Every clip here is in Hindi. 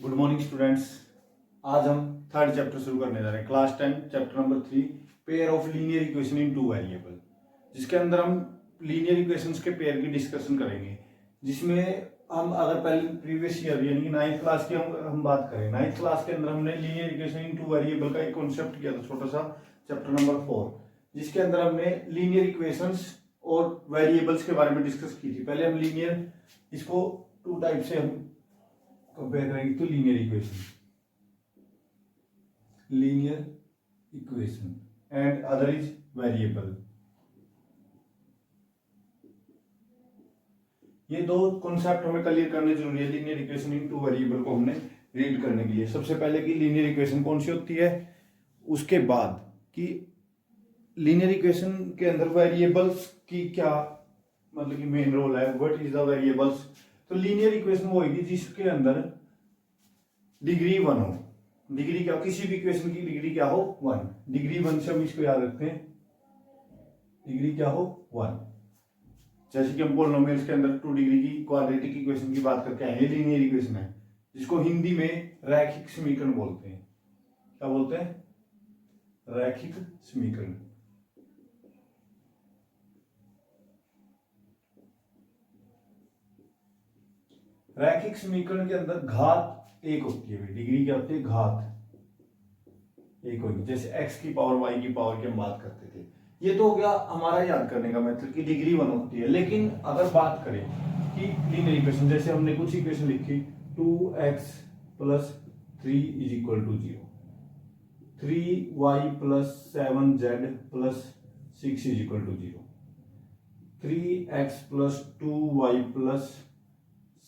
Good morning students. आज हम थर्ड चैप्टर शुरू करने जा रहे हैं, class 10 chapter number 3, pair of linear equation in two variable, जिसके अंदर हम लीनियर इक्वेशंस के पेयर की डिस्कशन करेंगे। जिसमें हम अगर पहले प्रीवियस ईयर यानी कि 9th क्लास की हम बात करें, 9th क्लास के अंदर हमने linear equation in two variable का एक कॉन्सेप्ट किया था, छोटा सा चैप्टर नंबर 4, जिसके अंदर हमने लीनियर इक्वेशंस और वेरिएबल्स के बारे में डिस्कस की थी। पहले हम लीनियर इसको टू टाइप से हम कंपेयर करेंगे, तो linear equation and other is variable. ये दो कॉन्सेप्ट हमें क्लियर करने जरूरी है linear equation in two variable को हमने रीड करने के लिए। सबसे पहले कि लीनियर इक्वेशन कौन सी होती है, उसके बाद कि लीनियर इक्वेशन के अंदर वेरिएबल्स की क्या मतलब कि मेन रोल है, व्हाट इज द वेरिएबल्स। तो लीनियर इक्वेशन वो होगी जिसके अंदर डिग्री 1 हो। डिग्री क्या, किसी भी इक्वेशन की डिग्री क्या हो, 1। डिग्री 1 से हम इसको याद रखते हैं, डिग्री क्या हो, 1। जैसे कि हम पॉलिनोमियल्स के अंदर 2 डिग्री की क्वाड्रेटिक इक्वेशन की बात करके आए, ये लीनियर इक्वेशन है, जिसको हिंदी में रैखिक समीकरण बोलते हैं। क्या बोलते हैं? रैखिक समीकरण। रैखिक समीकरण के अंदर घात 1 होती है। डिग्री क्या होती है? घात 1 होगी। जैसे x की पावर y की पावर की हम बात करते थे। ये तो हो गया हमारा याद करने का मेथड की डिग्री 1 होती है। लेकिन अगर बात करें कि लीनियर इक्वेशन, जैसे हमने कुछ इक्वेशन लिखी 2x + 3 = 0, 3y + 7z + 6 = 0, 3x + 2y +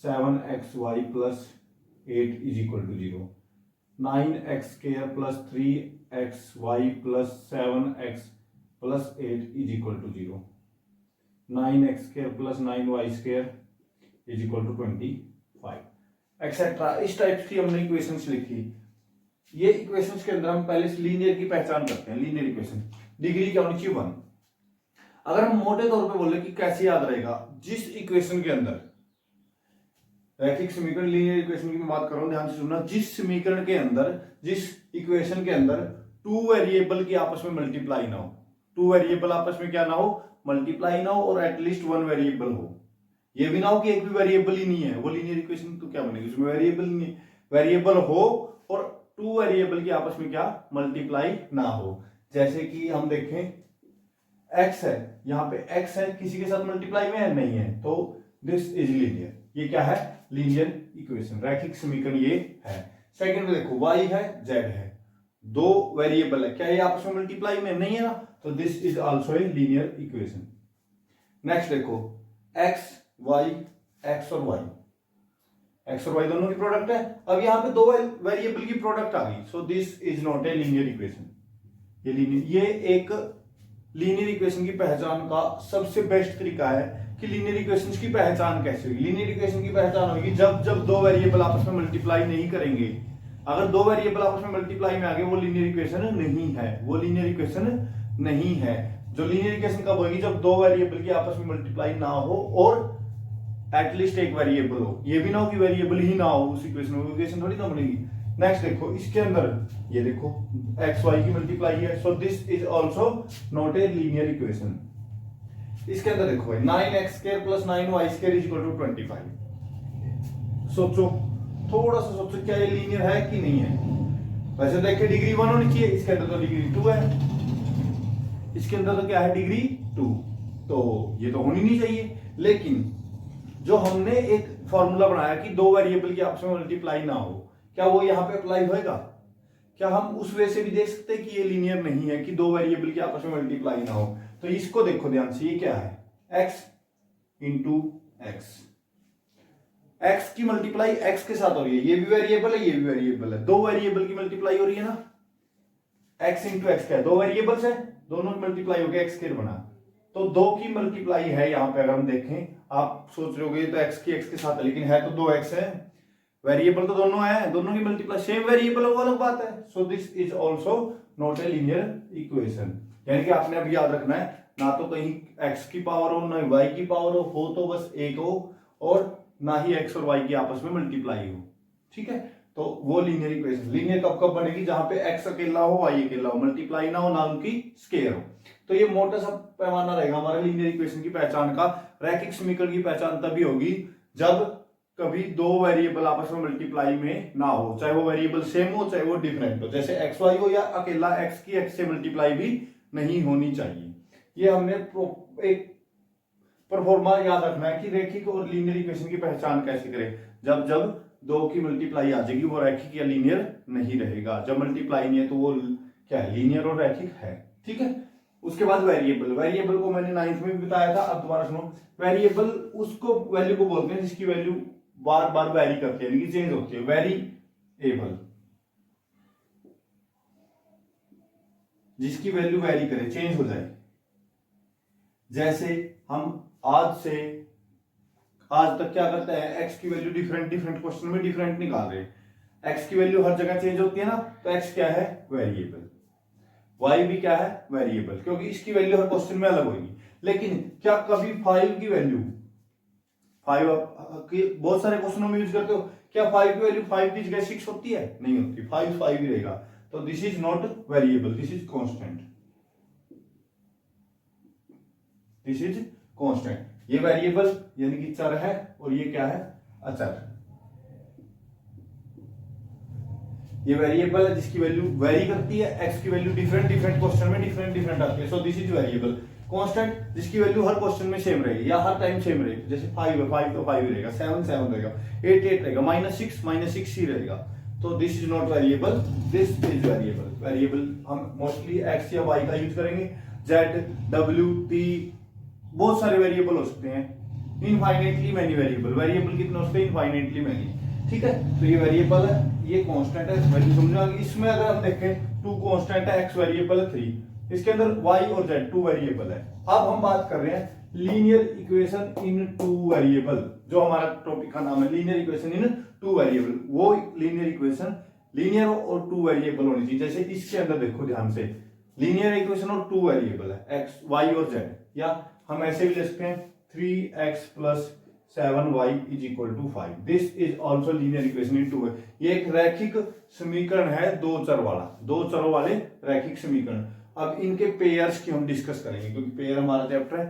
7xy + 8 = 0, 9x² + 3xy + 7x + 8 = 0, 9x² + 9y² = 25, etcetera. इस टाइप की हमने इक्वेशंस लिखी। ये इक्वेशंस के अंदर हम पहले से लीनियर की पहचान करते हैं। लीनियर इक्वेशन डिग्री क्या होनी चाहिए? 1। अगर हम मोटे तौर पे बोले कि कैसे याद रहेगा, जिस इक्वेशन के अंदर रैखिक समीकरण, लीनियर इक्वेशन की मैं बात कर रहा हूं, ध्यान से सुनना। जिस समीकरण के अंदर, जिस इक्वेशन के अंदर 2 वेरिएबल की आपस में मल्टीप्लाई ना हो, 2 वेरिएबल आपस में क्या ना हो, मल्टीप्लाई ना हो, और एटलीस्ट 1 वेरिएबल हो। ये भी ना हो कि एक भी वेरिएबल ही नहीं है, वो लीनियर इक्वेशन तो क्या बनेगी, उसमें वेरिएबल नहीं, वेरिएबल हो और 2 वेरिएबल की आपस में क्या, मल्टीप्लाई ना हो। जैसे कि हम देखें x है, यहाँ पे x है, किसी के साथ मल्टीप्लाई में है, नहीं है, तो दिस इज लीनियर। ये क्या है? लीनियर इक्वेशन, रैखिक समीकरण ये है। सेकंड में देखो y है, z है, 2 वेरिएबल है, क्या ये आपस में मल्टीप्लाई में नहीं है ना, तो this is also a linear equation. Next देखो x y, x और y, x और y दोनों की प्रोडक्ट है। अब यहाँ पे 2 वेरिएबल की प्रोडक्ट आ गई, so this is not a linear equation. ये एक लीनियर इक्वेशन की पहचान का सबसे बेस्ट तरीका है कि लीनियर इक्वेशंस की पहचान कैसे होगी। लीनियर इक्वेशन की पहचान होगी जब जब 2 वेरिएबल आपस में मल्टीप्लाई नहीं करेंगे। अगर 2 वेरिएबल आपस में मल्टीप्लाई में आ गए, वो लीनियर इक्वेशन नहीं है, वो लीनियर इक्वेशन नहीं है। जो लीनियर इक्वेशन कब होगी? जब 2 वेरिएबल की आपस में मल्टीप्लाई ना हो और एटलीस्ट एक वेरिएबल हो। ये भी ना हो कि वेरिएबल ही ना हो उस इक्वेशन में, इक्वेशन थोड़ी ना बनेगी। नेक्स्ट देखो, इसके अंदर ये देखो x y की मल्टीप्लाई है, so this is also not a linear equation. इसके अंदर देखो भाई 9x² + 9y² = 25। सोचो, थोड़ा सा सोचो, क्या ये लीनियर है कि नहीं है? वैसे देखिए डिग्री 1 होनी चाहिए, इसके अंदर तो डिग्री 2 है, इसके अंदर तो क्या है, डिग्री 2, तो ये तो होनी नहीं चाहिए। लेकिन जो हमने एक फॉर्मूला बनाया कि 2 वेरिएबल की आपस में मल्टीप्लाई ना हो, क्या वो यहाँ पे अप्लाई होएगा? क्या हम उस वे से भी देख सकते हैं कि ये लीनियर नहीं है कि 2 वेरिएबल की आपस में मल्टीप्लाई ना हो? तो इसको देखो ध्यान से, ये क्या है, x × x, x की मल्टीप्लाई x के साथ हो रही है, ये भी वेरिएबल है, ये भी वेरिएबल है, 2 वेरिएबल की मल्टीप्लाई हो रही है ना। x × x क्या है, 2 वेरिएबल्स है, दोनों की मल्टीप्लाई हो गया, x² बना, तो 2 की मल्टीप्लाई है यहाँ पे। अगर हम देखें, आप सोच रहे होगे तो x की x के साथ है, लेकिन है तो 2x है, वेरिएबल तो दोनों है, दोनों की मल्टीप्लाई सेम वेरिएबल, वो अलग बात है। So this is also not a linear equation. यानी कि आपने अब याद रखना है, ना तो कहीं x की पावर हो, ना y की पावर हो तो बस एक हो, और ना ही x और y की आपस में मल्टीप्लाई हो। ठीक है, तो वो लीनियर इक्वेशन, लीनियर कब कब बनेगी, जहां पे x अकेला हो y अकेला हो, मल्टीप्लाई ना हो ना उनकी स्केयर हो। तो ये मोटा सा पैमाना रहेगा हमारा लीनियर इक्वेशन की पहचान का। रैखिक समीकरण की पहचान तभी होगी जब कभी दो वेरिएबल आपस में मल्टीप्लाई में ना हो, चाहे वो वेरिएबल सेम हो चाहे वो डिफरेंट हो, जैसे एक्स वाई हो या अकेला x की x से मल्टीप्लाई भी नहीं होनी चाहिए। ये हमने एक परफॉर्मा याद रखना है कि रैखिक और लीनियर इक्वेशन की पहचान कैसे करें। जब जब दो की मल्टीप्लाई आ जाएगी वो रैखिक या लीनियर नहीं रहेगा, जब मल्टीप्लाई नहीं है तो वो क्या है, लीनियर और रैखिक है। ठीक है। उसके बाद वेरिएबल, वेरिएबल को मैंने 9th में भी बताया था, अब दोबारा सुनो। वेरिएबल उसको वैल्यू को बोलते हैं जिसकी वैल्यू बार बार वेरी करती है, यानी कि चेंज होती है, वेरिएबल। जिसकी वैल्यू वेरी करे, चेंज हो जाए। जैसे हम आज तक क्या करते हैं, एक्स की वैल्यू डिफरेंट क्वेश्चन में डिफरेंट निकाल रहे हैं। एक्स की वैल्यू हर जगह चेंज होती है ना, तो एक्स क्या है, वेरिएबल। वाई भी क्या है, वेरिएबल, क्योंकि इसकी वैल्यू हर क्वेश्चन में अलग होगी। लेकिन क्या कभी 5 की वैल्यू, 5 बहुत सारे क्वेश्चनों में यूज करते हो, क्या 5 की वैल्यू 5 की जगह 6 होती है, नहीं होती, 5 5 ही रहेगा। तो this is not variable, this is constant, this is constant. ये वेरिएबल यानी कि चर है और ये क्या है, अचर। ये वेरिएबल है जिसकी वैल्यू वेरी करती है, एक्स की वैल्यू डिफरेंट क्वेश्चन में डिफरेंट आती है, so this is variable. Constant जिसकी वैल्यू हर क्वेश्चन में सेम रहेगी या हर टाइम सेम रहेगी, जैसे 5 है, 5 तो 5 ही रहेगा, 7 7 रहेगा, 8 8 रहेगा, -6 ही रहेगा। तो this is not variable, this is variable. Variable हम मोस्टली एक्स या वाई का यूज करेंगे, जेड, डब्ल्यू, टी, बहुत सारे वेरिएबल हो सकते हैं, इनफाइनेटली मैनी वेरिएबल। वेरिएबल कितने होते हैं, इनफाइनेटली मैनी। ठीक है, तो ये वेरिएबल है, ये कांस्टेंट है, वैल्यू समझो। इसमें अगर हम देखें 2 कांस्टेंट है, x वेरिएबल है 3, इसके अंदर y और z 2 वेरिएबल है। अब हम बात कर रहे हैं लीनियर इक्वेशन इन 2 वेरिएबल, जो हमारा टॉपिक का नाम है लीनियर इक्वेशन इन 2 वेरिएबल। वो लीनियर इक्वेशन लीनियर और 2 वेरिएबल होनी चाहिए। जैसे इसके अंदर देखो ध्यान से, लीनियर इक्वेशन और 2 वेरिएबल है, x y और z, या हम ऐसे भी लिख सकते हैं 3x + 7y = 5। This is also linear equation in 2। ये एक रैखिक समीकरण है, दो चरों वाले रैखिक समीकरण। अब इनके पेयर्स की हम डिस्कस करेंगे, क्योंकि पेयर हमारा चैप्टर है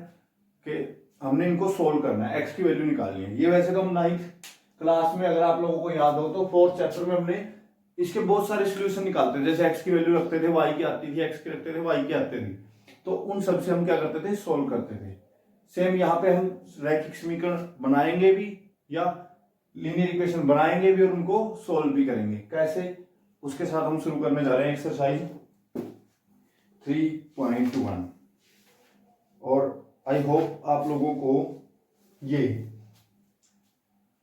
कि हमने इनको सोल्व करना है, एक्स की वैल्यू निकालनी है। ये वैसे तो हम 9th क्लास में, अगर आप लोगों को याद हो तो 4th चैप्टर में हमने इसके बहुत सारे सोल्यूशन निकालते थे। जैसे एक्स की वैल्यू रखते थे, वाई की आती थी, एक्स की रखते थे, वाई की आती थी, तो उन सबसे हम क्या करते थे, सोल्व करते थे। सेम यहाँ पे हम रैखिक समीकरण बनाएंगे भी या लीनियर इक्वेशन बनाएंगे भी और उनको सोल्व भी करेंगे। कैसे, उसके साथ हम शुरू करने जा रहे हैं एक्सरसाइज 3.1। और आई होप आप लोगों को ये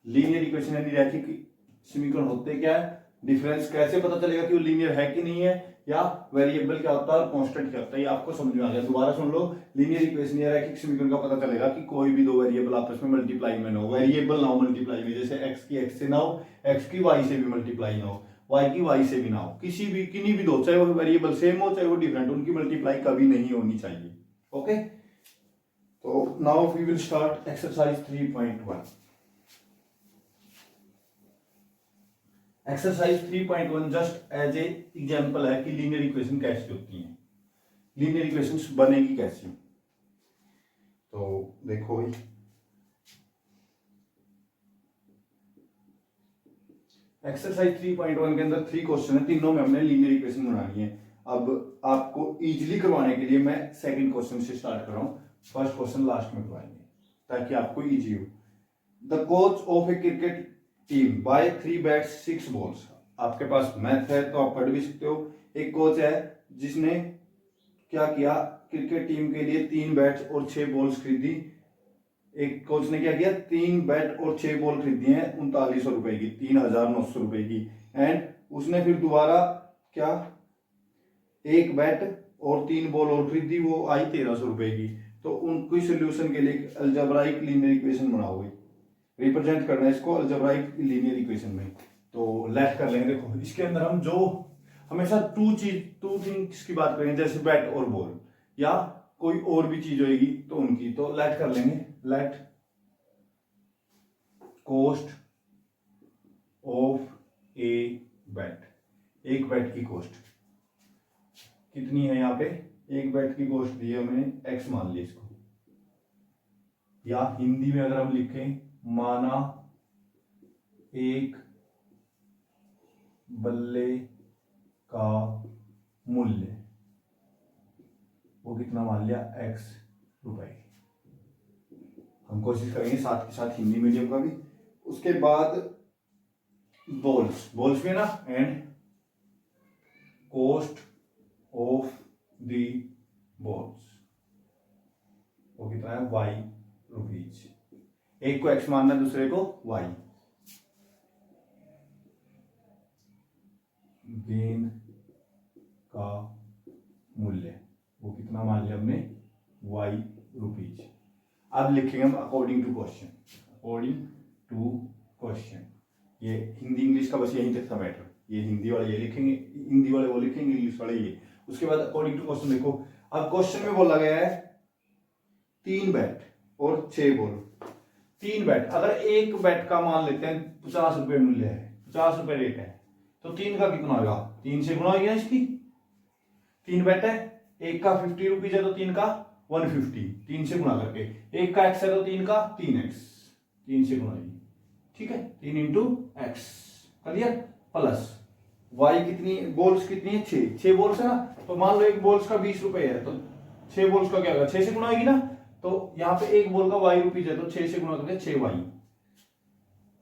लीनियर इक्वेशन यानी रैखिक समीकरण होते क्या है, डिफरेंस कैसे पता चलेगा कि वो लीनियर है कि नहीं है, या वेरिएबल क्या होता है और कांस्टेंट क्या होता है, ये आपको समझ में आ गया। दोबारा सुन लो, लीनियर इक्वेशन या रैखिक समीकरण का पता चलेगा कि कोई भी दो वेरिएबल आपस में मल्टीप्लाई में ना हो, वेरिएबल ना हो मल्टीप्लाई में, जैसे x की x से ना हो, x की y से भी मल्टीप्लाई ना हो, y की y से भी ना हो, किन्हीं भी दो, चाहे वो वेरिएबल सेम हो चाहे वो डिफरेंट, उनकी मल्टीप्लाई कभी नहीं होनी चाहिए। ओके, तो now we will start exercise 3.1। Exercise 3.1 just as a example है कि लीनियर इक्वेशन कैसी होती हैं, लीनियर इक्वेशंस बनेगी कैसी। तो देखो, एक्सरसाइज 3.1 के अंदर 3 क्वेश्चन है, तीनों में हमने लीनियर इक्वेशन बनानी है। अब आपको इजीली करवाने के लिए मैं सेकंड क्वेश्चन से स्टार्ट कर रहा हूं, फर्स्ट क्वेश्चन लास्ट में करवाएंगे ताकि आपको इजी हो। The coach of a cricket team buy 3 bats 6 balls. आपके पास मैथ है तो आप पढ़ भी सकते हो। एक कोच है जिसने क्या किया, क्रिकेट टीम के लिए 3 बैट्स और 6 बॉल्स खरीदी। एक कोच ने क्या किया, 3 बैट और 6 बॉल खरीदी है 3900 रुपए की, 3900 रुपए की। एंड उसने फिर दोबारा क्या, 1 बैट और 3 बॉल और खरीदी, वो आई 1300 रुपए की। तो उनकी सोल्यूशन के लिए अलजेब्राइक लीनियर इक्वेशन बनाओगे, रिप्रेजेंट करना है इसको अलजेब्राइक लीनियर इक्वेशन में। तो लेट कर लेंगे। देखो इसके अंदर हम जो हमेशा टू थिंग्स की बात करेंगे, जैसे बैट और बॉल, या कोई और भी चीज होगी तो उनकी, तो लेट कर लेंगे। Let cost of a bat, एक बैट की कॉस्ट कितनी है यहाँ पे, एक बैट की कॉस्ट दी है हमने एक्स मान ली इसको, या हिंदी में अगर हम लिखें माना एक बल्ले का मूल्य, वो कितना मान लिया एक्स रुपए। हम कोशिश करेंगे साथ के साथ हिंदी मीडियम का भी। उसके बाद बॉल्स में ना, and cost of the balls, वो कितना है वाई रुपीज। एक को एक्स मानना, दूसरे को वाई। गेंद का मूल्य वो कितना मान लिया हमने वाई रुपीज। अब लिखेंगे हम according to question, according to question. ये हिंदी इंग्लिश का बस यहीं तक था मैटर, ये हिंदी वाले ये लिखेंगे, हिंदी वाले वो लिखेंगे, इंग्लिश वाले ये। उसके बाद अकॉर्डिंग टू क्वेश्चन देखो, अब क्वेश्चन में बोला गया है 3 बैट और 6 बॉल। 3 बैट, अगर एक बैट का मान लेते हैं 50 रुपए मूल्य है, 50 रुपए रेट है, तो 3 का कितना होगा, 3 से गुणा हो गया इसकी। 3 बैट है, एक का 50 रुपीज है तो 3 का 150, 3 से गुणा करके। एक का एक्स है तो 3 का 3x, 3 से गुणा, ठीक है, 3 into x, clear. Plus y कितनी, बॉल्स कितनी है 6 बॉल्स है ना, तो मान लो एक बॉल्स का 20 रुपए है, तो 6 बॉल्स का क्या होगा, 6 से गुणा होगी ना, तो यहाँ पे एक बॉल का वाई रुपीज है, तो 6 से गुणा करके 6 वाई।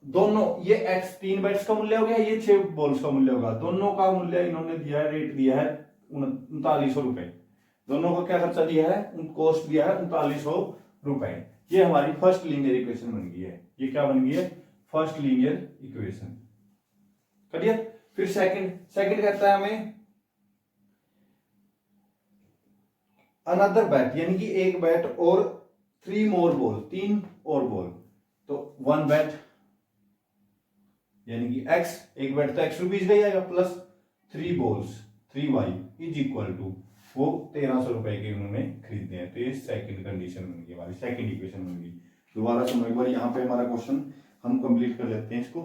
दोनों ये एक्स 3 बैट्स का मूल्य हो गया, ये 6 बॉल्स का मूल्य होगा, दोनों का मूल्य इन्होंने दिया है, रेट दिया है 3900 रुपए। दोनों का क्या खर्चा दिया है, कॉस्ट दिया है 3900 रुपए। ये हमारी फर्स्ट लीनियर इक्वेशन बन गई है। ये क्या बन गई है, फर्स्ट लीनियर इक्वेशन, क्लियर। फिर सेकंड कहता है हमें अनदर बैट, यानी कि एक बैट और 3 मोर बॉल, 3 और बॉल, तो 1 बैट यानी कि x, एक बैट तो x रुपीज का ही आएगा, plus 3 balls 3y is equal to, वो 1300 रुपए के उन्होंने खरीदने हैं। तो ये सेकंड कंडीशन बन गई, हमारी सेकंड इक्वेशन बन गई। दोबारा सुनो एक बार, यहाँ पे हमारा क्वेश्चन हम कंप्लीट कर लेते हैं इसको,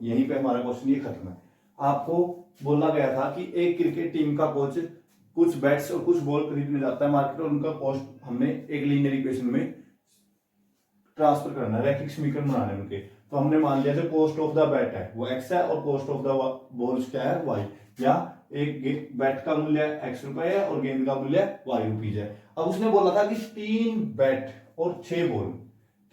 यहीं पे हमारा क्वेश्चन ये खत्म है। आपको बोला गया था कि एक क्रिकेट टीम का कोच कुछ बैट्स और कुछ बॉल खरीदने जाता है मार्केट, और उनका कॉस्ट हमने एक लीनियर इक्वेशन में ट्रांसफर करना है, रैखिक समीकरण बनाने हैं उनके। तो हमने मान लिया जो कॉस्ट ऑफ द बैट है वो एक्स है, और कॉस्ट ऑफ द बॉल्स क्या है वाई, या एक बैट का मूल्य एक्स रुपए है और गेंद का मूल्य वाई रुपीज है। अब उसने बोला था कि 3 बैट और 6 बॉल,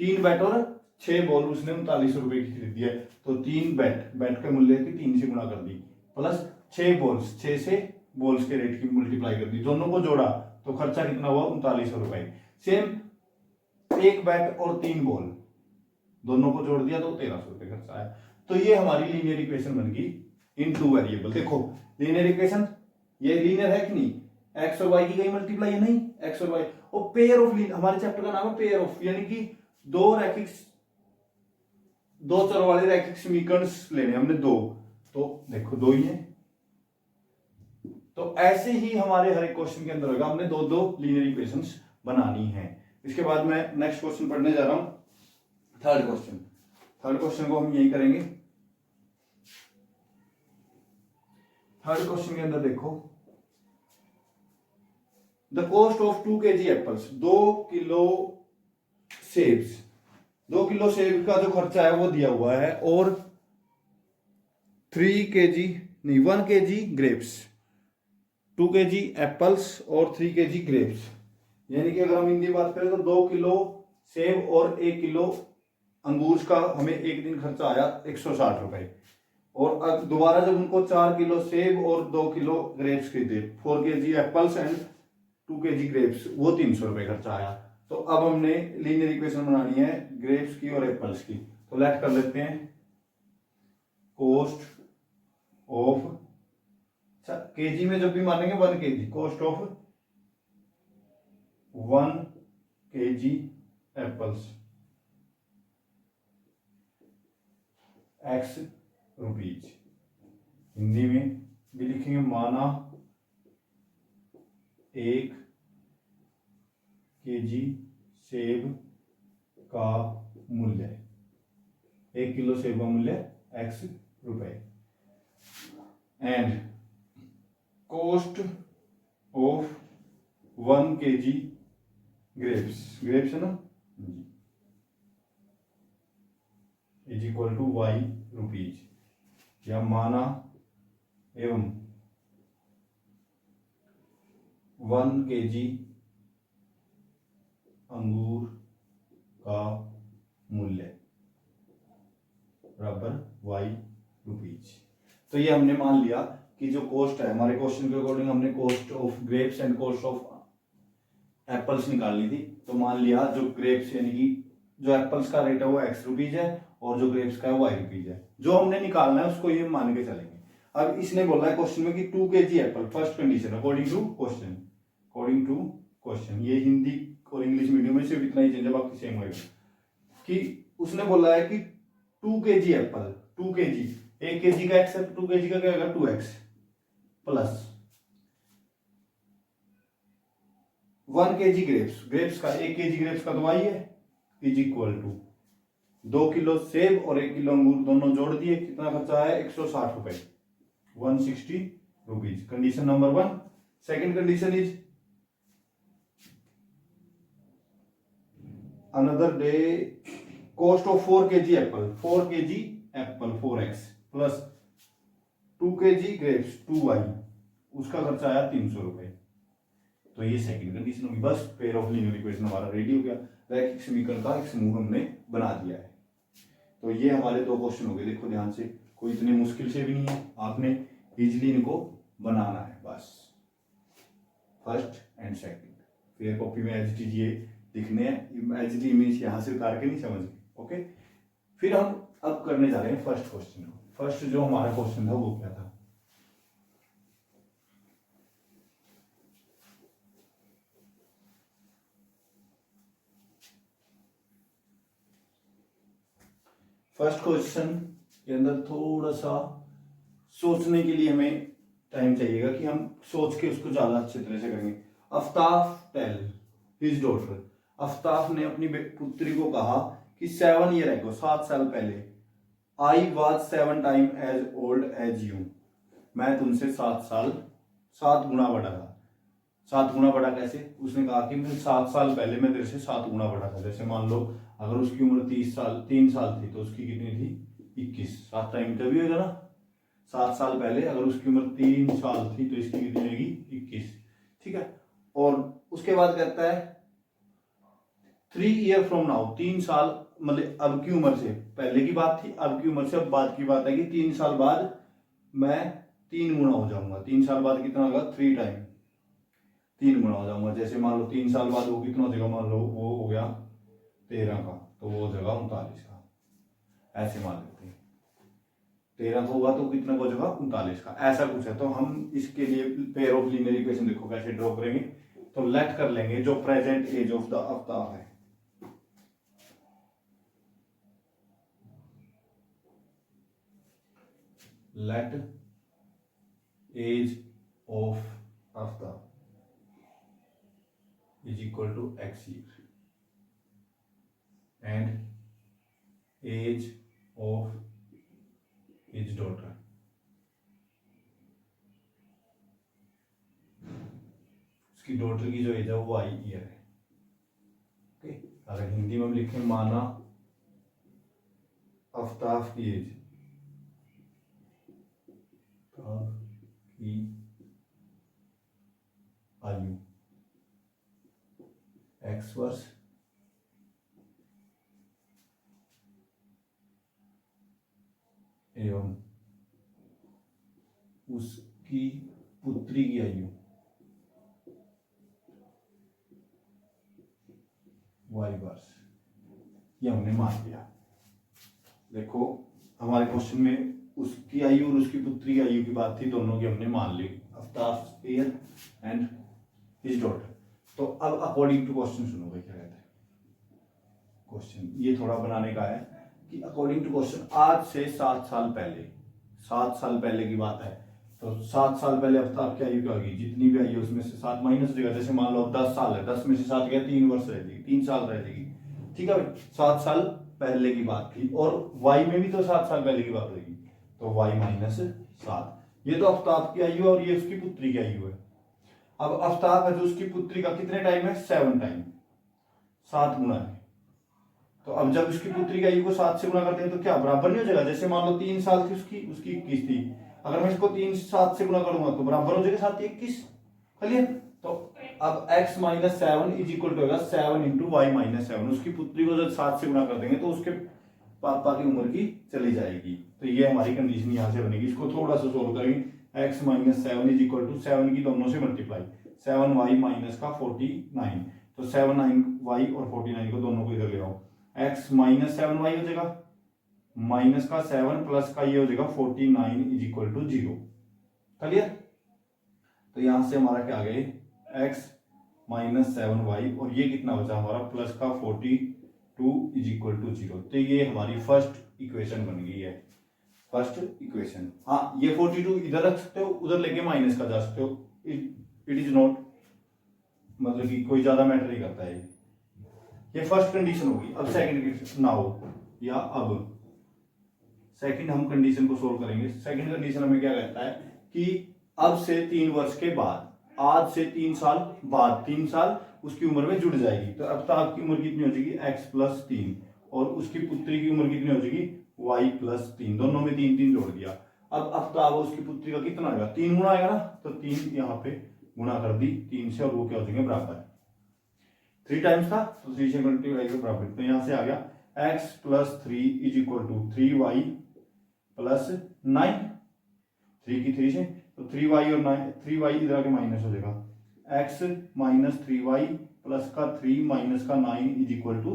3 बैट और 6 बॉल उसने 3900 रुपए की खरीदी है, तो 3 बैट के मूल्य की 3 से गुणा कर दी, प्लस 6 बॉल्स, 6 से बॉल्स के रेट की मल्टीप्लाई कर दी, दोनों को जोड़ा तो खर्चा कितना हुआ 3900 रुपए। सेम एक बैट और 3 बॉल, दोनों को जोड़ दिया तो 1300 रुपए खर्चा आया। तो ये हमारी लीनियर इक्वेशन बन गई इन 2 वेरिएबल। देखो लीनियर इक्वेशन ये लीनियर है कि नहीं, एक्स और वाई की कहीं मल्टीप्लाई है नहीं, एक्स और वाई, और पेयर ऑफ, हमारे चैप्टर का नाम है पेयर ऑफ, यानी कि दो चर वाले रैखिक समीकरण लेने हमने 2, तो देखो 2 ही है। तो ऐसे ही हमारे हर एक क्वेश्चन के अंदर होगा, हमने 2 लीनियर इक्वेशंस बनानी है। इसके बाद मैं नेक्स्ट क्वेश्चन पढ़ने जा रहा हूं, थर्ड क्वेश्चन को हम यही करेंगे। थर्ड क्वेश्चन के अंदर देखो, the cost of 2 kg apples, 2 kilo सेब्स, 2 किलो सेब का जो खर्चा है वो दिया हुआ है, और 1 kg ग्रेप्स, 2 kg एप्पल्स और 3 kg ग्रेप्स, यानी कि अगर हम हिंदी बात करें तो 2 किलो सेब और 1 किलो अंगूर का हमें एक दिन खर्चा आया 160 रुपए, और अब दोबारा जब उनको 4 किलो सेब और 2 किलो ग्रेप्स खरीदे, 4 kg apples and 2 kg grapes, वो 300 रुपए खर्चा आया। तो अब हमने लीनियर इक्वेशन बनानी है ग्रेप्स की और एप्पल्स की, तो लेट कर लेते हैं कॉस्ट ऑफ, केजी में जब भी मानेंगे 1 kg, cost of 1 kg apples x rupees. Hindi में भी लिखेंगे माना 1 kg सेब का मूल्य, 1 किलो सेब का मूल्य एक्स रुपए। And cost of 1 kg grapes, grapes है ना, is equal to y rupees, या माना एवं 1 kg अंगूर का मूल्य बराबर y रुपीज। तो ये हमने मान लिया कि जो कॉस्ट है हमारे क्वेश्चन के अकॉर्डिंग, हमने cost of grapes and cost of apples निकालनी थी। तो मान लिया जो ग्रेप्स यानी कि जो एप्पल्स का रेट है वो x रुपीज है और जो ग्रेप्स का है वो y रुपीज है। जो हमने निकालना है उसको ये मान के चलेंगे। अब इसने बोला है क्वेश्चन में कि 2 kg apple, first condition according to question, according to question, ये हिंदी और इंग्लिश मीडियम में सिर्फ इतना ही चेंज है, बाकी सेम होगा। कि उसने बोला है कि 2 kg एप्पल, 2 kg, 1 kg का x है, 2 kg का क्या होगा 2x plus 1 kg grapes, grapes का 1 kg ग्रेप्स का तो y है, इज इक्वल टू 2 किलो सेब और 1 किलो अंगूर दोनों जोड़ दिए, कितना खर्चा है 160 रुपए, 160 rupees. Condition number 1। Second condition is another day cost of 4 kg apple, 4 kg apple 4x plus 2 kg grapes 2y, उसका खर्चा आया 300 रुपए। तो ये सेकंड कंडीशन होगी। बस पेयर ऑफ लीनियर इक्वेशन हमारा रेडी हो गया, रैखिक समीकरण का एक समूह हमने बना दिया है। तो ये हमारे 2 क्वेश्चन हो गए। देखो ध्यान से, कोई इतनी मुश्किल से भी नहीं है, आपने इजिली इनको बनाना है बस, फर्स्ट एंड सेकंड। फिर कॉपी में एच डी ये लिखने हैं, एच डी इमेज यहाँ से उतार के नहीं समझ गए, ओके। फिर हम अब करने जा रहे हैं फर्स्ट क्वेश्चन को। फर्स्ट जो हमारा क्वेश्चन था वो क्या था, फर्स्ट क्वेश्चन के अंदर थोड़ा सा सोचने के लिए हमें टाइम चाहिएगा कि हम सोच के उसको ज्यादा अच्छी तरह से करेंगे। आफ्ताफ टेल हिज डॉटर, आफ्ताफ ने अपनी पुत्री को कहा कि 7 ईयर एगो, 7 साल पहले, I was 7 time as old as you, मैं तुमसे 7 गुना बड़ा था। 7 गुना बड़ा कैसे, उसने कहा कि मैं 7 साल पहले मैं तेरे से 7 गुना बड़ा था। जैसे मान लो अगर उसकी उम्र 3 साल थी तो उसकी कितनी थी 21, 7 टाइम तभी होगा ना। 7 साल पहले अगर उसकी उम्र 3 साल थी तो इसकी कितनी होगी 21, ठीक है। और उसके बाद कहता है 3 ईयर फ्रॉम नाउ, 3 साल मतलब अब की उम्र से, पहले की बात थी, अब की उम्र से अब बाद की बात है कि 3 साल बाद मैं 3 गुना हो जाऊंगा। 3 साल बाद कितना होगा 3 टाइम 3 गुना हो जाऊंगा। जैसे मान लो 3 साल बाद वो कितना हो जाएगा, मान लो वो हो गया 13 का, तो वो हो जाएगा 39 का, ऐसे मान लेते हैं। 13 का हुआ तो कितना हो जाएगा 39 का, ऐसा कुछ है। तो हम इसके लिए पेयर ऑफ लीनियर इक्वेशन देखो कैसे ड्रॉ करेंगे। तो लेट कर लेंगे जो present age of the Aftab है, let age of Aftab is equal to x year and age of his daughter उसकी डॉटर की जो एज है वो y ईयर है, ओके। अगर हिंदी में हम लिखें माना आफ्ताब की एज की आयु x वर्ष एवं उसकी पुत्री की आयु y वर्ष, ये हमने मान लिया। देखो हमारे क्वेश्चन में उसकी आयु और उसकी पुत्री की आयु की बात थी, दोनों की हमने मान ली, आफ्ताब ईयर एंड हिज डॉटर। तो अब अकॉर्डिंग टू क्वेश्चन सुनो भाई क्या कहते हैं। क्वेश्चन ये थोड़ा बनाने का है कि अकॉर्डिंग टू क्वेश्चन आज से 7 साल पहले, 7 साल पहले की बात है, तो 7 साल पहले आफ्ताब की आयु क्या होगी, जितनी भी आयु उसमें से 7 माइनस हो जाएगा। जैसे मान लो 10 साल है, 10 में से 7 गया 3 वर्ष रह जाएगी, 3 साल रह जाएगी, ठीक है भाई। 7 साल पहले की बात थी और y में भी तो 7 साल पहले की बात होगी, तो y माइनस 7। ये तो आफ्ताब की आयु है और ये उसकी पुत्री की आयु है। अब आफ्ताब है जो उसकी पुत्री का कितने टाइम है, 7 टाइम, 7 गुना है। तो अब जब उसकी पुत्री की आयु को 7 से गुना करते हैं तो क्या बराबर नहीं हो जाएगा? जैसे मान लो 3 साल थी उसकी 21 थी, अगर मैं इसको 3 7 से गुना करूंगा तो बराबर हो जाएगा 7 21। क्लियर? तो अब x minus 7 is equal to होगा 7 इंटू वाई माइनस 7। उसकी पुत्री को जब 7 से गुना कर देंगे तो उसके पापा की उम्र की चली जाएगी। तो ये हमारी कंडीशन यहां से बनेगी। इसको थोड़ा सा सोल्व करेंगे। x minus 7 is equal to 7 की दोनों से मल्टीप्लाई, 7y माइनस का 49, तो 7y और 49 को दोनों को इधर ले आओ। x माइनस 7y हो जाएगा, माइनस का 7 प्लस का ये हो जाएगा 49 इज इक्वल टू 0। क्लियर? तो यहां से हमारा क्या आ गया, x माइनस 7y और ये कितना बचा हमारा प्लस का 42 इज इक्वल टू 0। तो ये हमारी फर्स्ट इक्वेशन बन गई है, फर्स्ट इक्वेशन। हाँ, ये 42 इधर रख सकते हो, उधर लेके माइनस का जा सकते हो, इट इज नॉट, मतलब कि कोई ज्यादा मैटर नहीं करता है। ये फर्स्ट कंडीशन होगी। अब सेकंड कंडीशन नाउ, या अब सेकंड हम कंडीशन को सोल्व करेंगे। सेकंड कंडीशन हमें क्या कहता है कि अब से 3 वर्ष के बाद, आज से 3 साल बाद, 3 साल उसकी उम्र में जुड़ जाएगी। तो अब तक की उम्र कितनी हो जाएगी, x प्लस 3, और उसकी पुत्री की उम्र कितनी हो जाएगी, y प्लस 3। दोनों में 3 3 जोड़ दिया। अब तो अब उसकी पुत्री का कितना आएगा, 3 गुना आएगा ना, तो 3 यहाँ पे गुणा कर दी 3 से, और वो क्या हो जाएंगे बराबर, 3 टाइम्स था तो 3 से मल्टीप्लाई के बराबर। तो यहाँ से आ गया x plus 3 is equal to 3y plus 9, 3 की 3 से, तो 3y और 9, 3y इधर आके माइनस हो जाएगा, x माइनस 3y प्लस का 3 माइनस का 9 इज इक्वल टू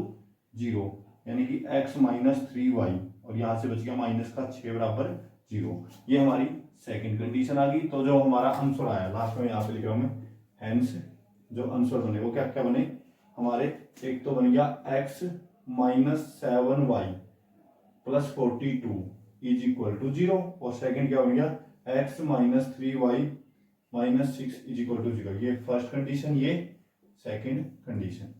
0, यानी कि x माइनस 3y और यहाँ से बच गया माइनस का 6 बराबर 0। ये हमारी सेकंड कंडीशन आ गई। तो जो हमारा आंसर आया लास्ट में यहाँ पे लिख रहा हूँ मैं, हेंस जो आंसर बने वो क्या क्या बने हमारे, एक तो बन गया x minus 7y plus 42 is equal to 0, और सेकंड क्या बन गया x minus 3y minus 6 is equal to 0। ये फर्स्ट कंडीशन, ये सेकंड कंडीशन।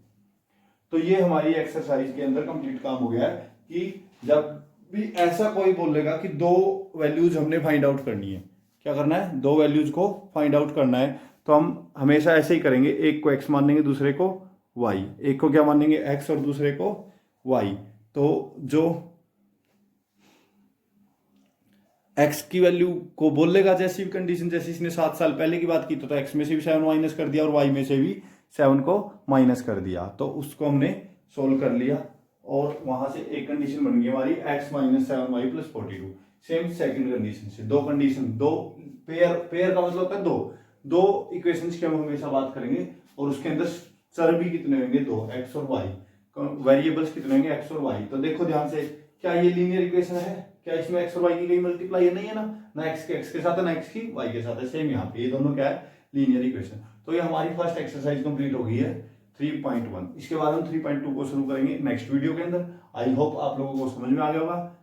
तो ये हमारी एक्सरसाइज के अंदर कंप्लीट काम हो गया है कि जब भी ऐसा कोई बोलेगा कि 2 वैल्यूज हमने फाइंड आउट करनी है, क्या करना है, 2 वैल्यूज को फाइंड आउट करना है, तो हम हमेशा ऐसे ही करेंगे। एक को x मानेंगे, दूसरे को y, एक को क्या मानेंगे x और दूसरे को y। तो जो x की वैल्यू को बोलेगा जैसी भी कंडीशन, जैसे इसने 7 साल पहले की बात की, तो x में से भी 7 माइनस कर दिया और y में से भी 7 को माइनस कर दिया, तो उसको हमने सोल्व कर लिया। और वहां से एक कंडीशन बन गई हमारी x minus 7y plus 42। Same second condition से 2 कंडीशन, 2 पेयर का मतलब होता है 2 इक्वेशंस की हम हमेशा बात करेंगे, और उसके अंदर चर भी कितने होंगे, 2, x और y, वेरिएबल्स कितने होंगे x और y। तो देखो ध्यान से, क्या ये लीनियर इक्वेशन है, क्या इसमें x और y की कहीं मल्टीप्लाई है, नहीं है ना x के x के साथ है ना x की y के साथ है। सेम यहाँ पे ये दोनों क्या है, लीनियर इक्वेशन। तो ये हमारी फर्स्ट एक्सरसाइज कंप्लीट हो गई है 3.1। इसके बाद हम 3.2 को शुरू करेंगे नेक्स्ट वीडियो के अंदर। आई होप आप लोगों को समझ में आ गया होगा,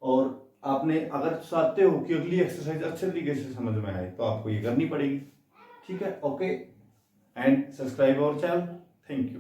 और आपने अगर चाहते हो कि अगली एक्सरसाइज अच्छे तरीके से समझ में आए तो आपको ये करनी पड़ेगी। ठीक है, okay, and subscribe our channel. Thank you.